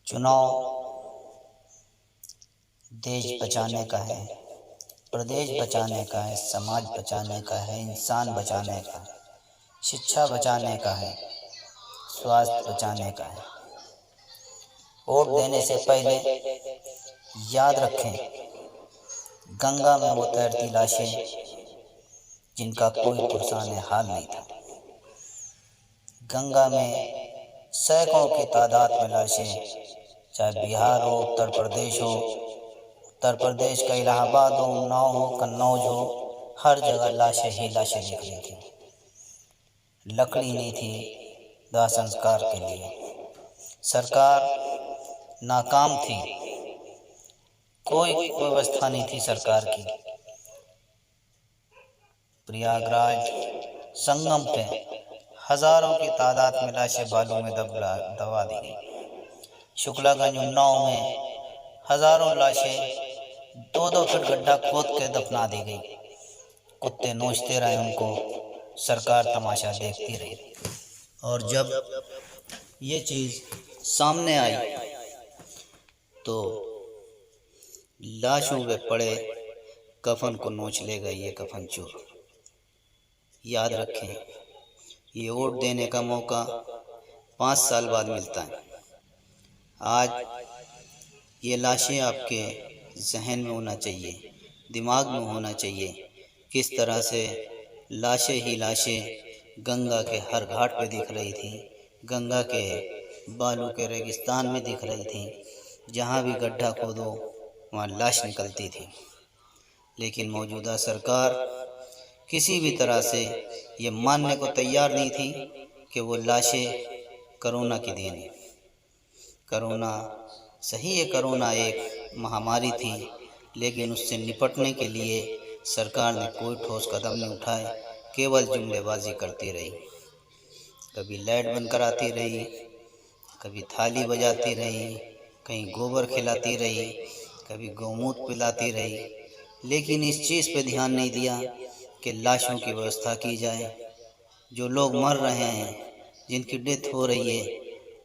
चुनाव देश बचाने का है, प्रदेश बचाने का है, समाज बचाने का है, इंसान बचाने का है, शिक्षा बचाने का है, स्वास्थ्य बचाने का है। वोट देने से पहले याद रखें, गंगा में वो तैरती लाशें जिनका कोई पुरसान हाल नहीं था। गंगा में सैकड़ों की तादाद में लाशें, चाहे बिहार हो, उत्तर प्रदेश हो, उत्तर प्रदेश का इलाहाबाद हो, उन्नाव हो, कन्नौज हो, हर जगह लाशें ही लाशें दिख रही थी। लकड़ी नहीं थी दाह संस्कार के लिए। सरकार नाकाम थी, कोई व्यवस्था नहीं थी सरकार की। प्रयागराज संगम पे हजारों की तादाद में लाशें बालू में दबा दी गई। शुक्लागंज उन्नाव में हजारों लाशें 2-2 फीट गड्ढा खोद के दफना दी गई। कुत्ते नोचते रहे, उनको सरकार तमाशा देखती रही। और जब ये चीज़ सामने आई तो लाशों पे पड़े कफन को नोच ले गई ये कफन चोर। याद रखें, ये वोट देने का मौका 5 साल बाद मिलता है। आज ये लाशें आपके जहन में होना चाहिए, दिमाग में होना चाहिए, किस तरह से लाशें ही लाशें गंगा के हर घाट पे दिख रही थी, गंगा के बालू के रेगिस्तान में दिख रही थी। जहाँ भी गड्ढा खोदो वहाँ लाश निकलती थी। लेकिन मौजूदा सरकार किसी भी तरह से ये मानने को तैयार नहीं थी कि वो लाशें कोरोना की देन है। कोरोना सही है, कोरोना एक महामारी थी, लेकिन उससे निपटने के लिए सरकार ने कोई ठोस कदम नहीं उठाए, केवल जुमलेबाजी करती रही। कभी लाइट बंद कराती रही, कभी थाली बजाती रही, कहीं गोबर खिलाती रही, कभी गौमूत्र पिलाती रही, लेकिन इस चीज़ पे ध्यान नहीं दिया कि लाशों की व्यवस्था की जाए। जो लोग मर रहे हैं, जिनकी डेथ हो रही है,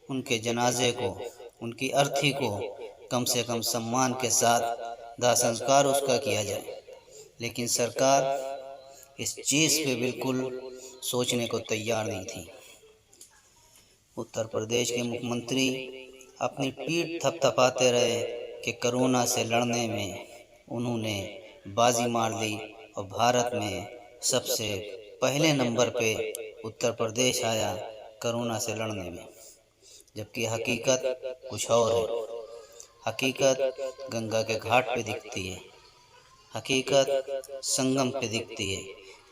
उनके जनाजे को, उनकी अर्थी को कम से कम सम्मान के साथ दाह संस्कार उसका किया जाए। लेकिन सरकार इस चीज़ पे बिल्कुल सोचने को तैयार नहीं थी। उत्तर प्रदेश के मुख्यमंत्री अपनी पीठ थपथपाते रहे कि कोरोना से लड़ने में उन्होंने बाजी मार दी और भारत में सबसे पहले नंबर पे उत्तर प्रदेश आया कोरोना से लड़ने में। जबकि हकीकत कुछ और है। हकीकत गंगा के घाट पे दिखती है, हकीकत संगम पे दिखती है,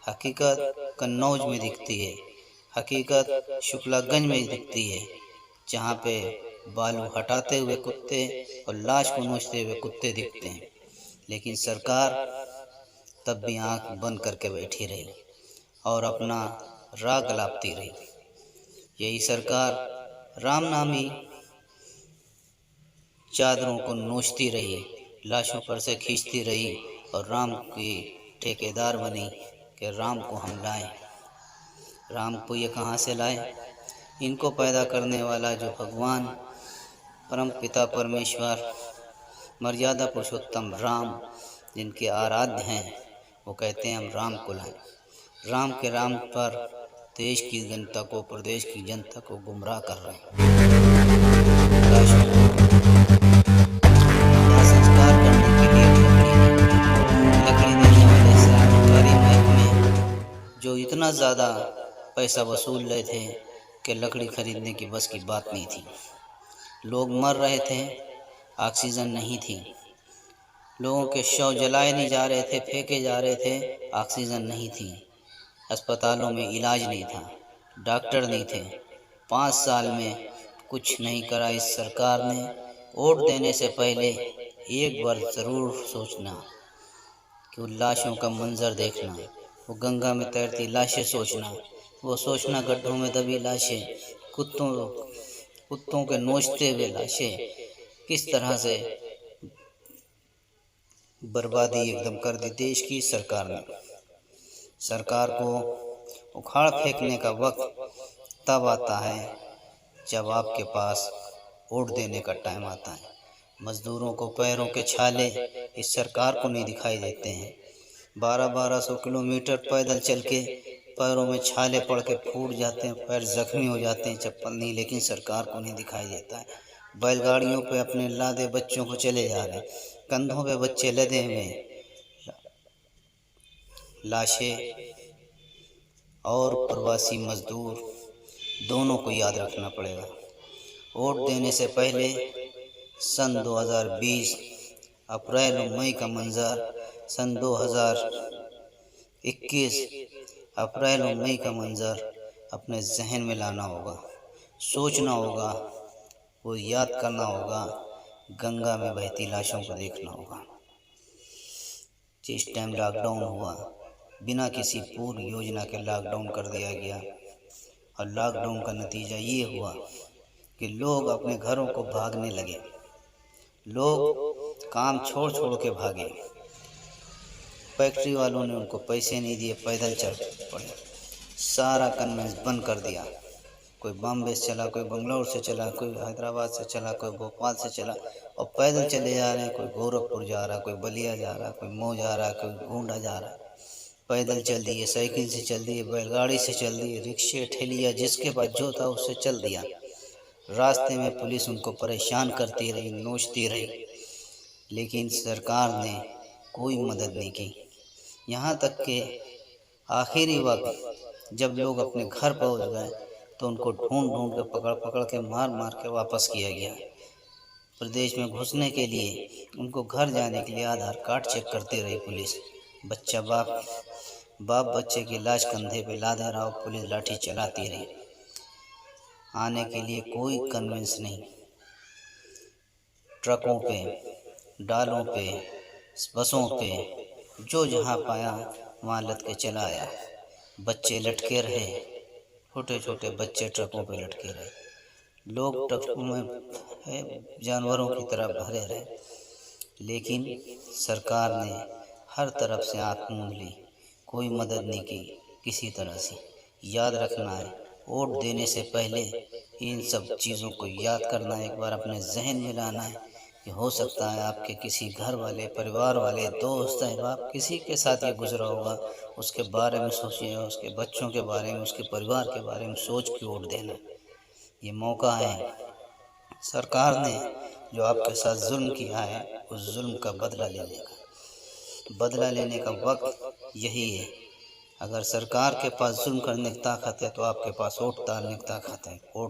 हकीकत कन्नौज में दिखती है, हकीकत शुक्लागंज में दिखती है, जहाँ पे बालू हटाते हुए कुत्ते और लाश को नोचते हुए कुत्ते दिखते हैं। लेकिन सरकार तब भी आंख बंद करके बैठी रही और अपना राग गलापती रही। यही सरकार रामनामी चादरों को नोचती रही, लाशों पर से खींचती रही और राम की ठेकेदार बनी कि राम को हम लाएं। राम को ये कहाँ से लाए? इनको पैदा करने वाला जो भगवान परम पिता परमेश्वर मर्यादा पुरुषोत्तम राम, जिनके आराध्य हैं, वो कहते हैं हम राम को लाएं। राम के राम पर देश की जनता को, प्रदेश की जनता को गुमराह कर रहे हैं। संस्कार करने के लिए लकड़ी देने वाले सरकारी महकमे जो इतना ज़्यादा पैसा वसूल रहे थे कि लकड़ी खरीदने की बस की बात नहीं थी। लोग मर रहे थे, ऑक्सीजन नहीं थी। लोगों के शव जलाए नहीं जा रहे थे, फेंके जा रहे थे, ऑक्सीजन नहीं थी। अस्पतालों में इलाज नहीं था, डॉक्टर नहीं थे। 5 साल में कुछ नहीं करा इस सरकार ने। वोट देने से पहले एक बार ज़रूर सोचना कि वो लाशों का मंजर देखना, वो गंगा में तैरती लाशें सोचना, वो सोचना गड्ढों में दबी लाशें, कुत्तों के नोचते हुए लाशें, किस तरह से बर्बादी एकदम कर दी देश की सरकार ने। सरकार को उखाड़ फेंकने का वक्त तब आता है जब आपके पास वोट देने का टाइम आता है। मजदूरों को पैरों के छाले इस सरकार को नहीं दिखाई देते हैं। 1200 किलोमीटर पैदल चल के पैरों में छाले पड़ के फूट जाते हैं, पैर जख्मी हो जाते हैं, चप्पल नहीं, लेकिन सरकार को नहीं दिखाई देता है। बैलगाड़ियों पे अपने लादे बच्चों को चले जा रहे हैं, कंधों पे बच्चे लदे हुए हैं, लाशें और प्रवासी मजदूर दोनों को याद रखना पड़ेगा। वोट देने से पहले सन 2020 अप्रैल और मई का मंजर, सन 2021 अप्रैल और मई का मंजर अपने जहन में लाना होगा, सोचना होगा, वो याद करना होगा, गंगा में बहती लाशों को देखना होगा। जिस टाइम लॉकडाउन हुआ, बिना किसी पूर्व योजना के लॉकडाउन कर दिया गया और लॉकडाउन का नतीजा ये हुआ कि लोग अपने घरों को भागने लगे, लोग काम छोड़ छोड़ के भागे। फैक्ट्री वालों ने उनको पैसे नहीं दिए, पैदल चल पड़े, सारा कन्वेंस बंद कर दिया। कोई बॉम्बे से चला, कोई बंगलौर से चला, कोई हैदराबाद से चला, कोई भोपाल से चला, और पैदल चले जा रहे हैं। कोई गोरखपुर जा रहा, कोई बलिया जा रहा, कोई मऊ जा रहा, कोई गोंडा जा रहा। पैदल चल दिए, साइकिल से चल दिए, बैलगाड़ी से चल दिए, रिक्शे ठेलिया जिसके पास जो था उससे चल दिया। रास्ते में पुलिस उनको परेशान करती रही, नोचती रही, लेकिन सरकार ने कोई मदद नहीं की। यहाँ तक कि आखिरी वक्त जब लोग अपने घर पहुँच गए तो उनको ढूंढ ढूंढ के पकड़ पकड़ के मार मार के वापस किया गया। प्रदेश में घुसने के लिए उनको घर जाने के लिए आधार कार्ड चेक करती रही पुलिस। बच्चा बाप बच्चे की लाश कंधे पे लादे रहा, पुलिस लाठी चलाती रही। आने के लिए कोई कन्वेंस नहीं। ट्रकों पे, डालों पे, बसों पे, जो जहाँ पाया वहाँ लद के चला आया। बच्चे लटके रहे, छोटे छोटे बच्चे ट्रकों पे लटके रहे। लोग ट्रकों में जानवरों की तरह भरे रहे, लेकिन सरकार ने हर तरफ से आँख मूंद ली, कोई मदद नहीं की किसी तरह से। याद रखना है, वोट देने से पहले इन सब चीज़ों को याद करना है, एक बार अपने जहन में लाना है कि हो सकता है आपके किसी घर वाले, परिवार वाले, दोस्त अहबाब किसी के साथ ये गुजरा होगा। उसके बारे में सोचिए, उसके बच्चों के बारे में, उसके परिवार के बारे में सोच के वोट देना। ये मौका है, सरकार ने जो आपके साथ जुल्म किया है उस जुल्म का बदला लेने का वक्त यही है। अगर सरकार के पास जुल्म करने की ताकत है तो आपके पास वोट डालने की ताकत है। वोट